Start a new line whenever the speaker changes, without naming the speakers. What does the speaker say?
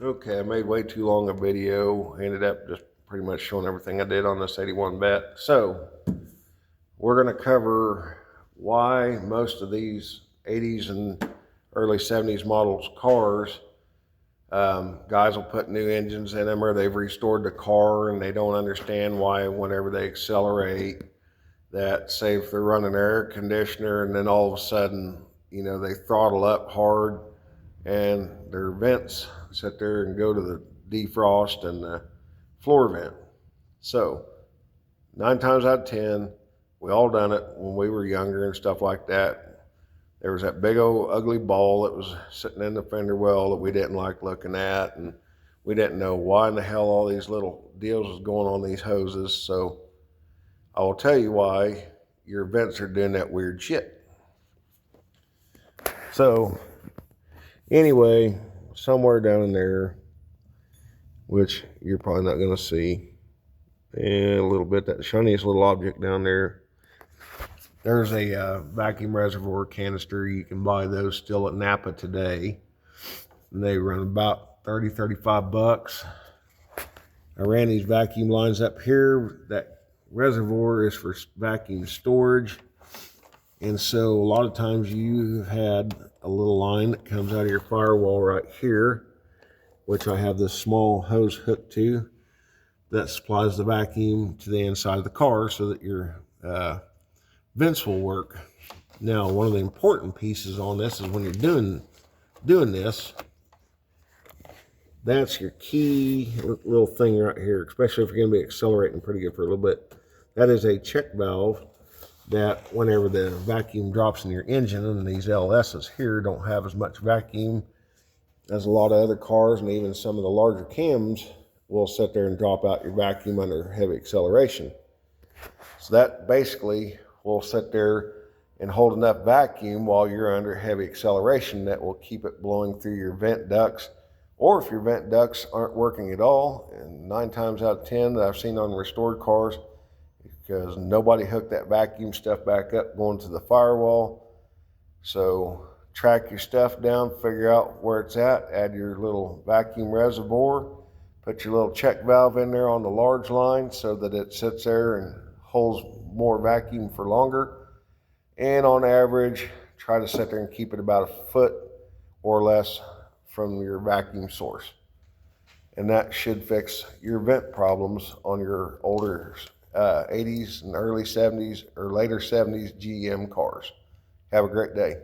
Okay, I made way too long a video. Ended up just pretty much showing everything I did on this 81 vet. So we're going to cover why most of these 80s and early 70s models cars, guys will put new engines in them, or they've restored the car and they don't understand why whenever they accelerate, that say if they're running air conditioner and then all of a sudden, they throttle up hard and their vents sit there and go to the defrost and the floor vent. So 9 times out of 10, we all done it when we were younger and stuff like that. There was that big old ugly ball that was sitting in the fender well that we didn't like looking at, and we didn't know why in the hell all these little deals was going on these hoses. So I will tell you why your vents are doing that weird shit. So anyway, somewhere down in there, which you're probably not going to see, and a little bit, that shiniest little object down there, there's a vacuum reservoir canister. You can buy those still at Napa today, and they run about 30-35 bucks. I ran these vacuum lines up here. That reservoir is for vacuum storage, and so a lot of times you've had a little line that comes out of your firewall right here, which I have this small hose hooked to, that supplies the vacuum to the inside of the car so that your vents will work. Now, one of the important pieces on this is when you're doing this, that's your key little thing right here, especially if you're going to be accelerating pretty good for a little bit. That is a check valve that whenever the vacuum drops in your engine, and these LSs here don't have as much vacuum as a lot of other cars, and even some of the larger cams will sit there and drop out your vacuum under heavy acceleration. So that basically will sit there and hold enough vacuum while you're under heavy acceleration that will keep it blowing through your vent ducts. Or if your vent ducts aren't working at all, and 9 times out of 10 that I've seen on restored cars, because nobody hooked that vacuum stuff back up going to the firewall. So track your stuff down, figure out where it's at, add your little vacuum reservoir, put your little check valve in there on the large line so that it sits there and holds more vacuum for longer. And on average, try to sit there and keep it about a foot or less from your vacuum source. And that should fix your vent problems on your older 80s and early 70s or later 70s GM cars. Have a great day.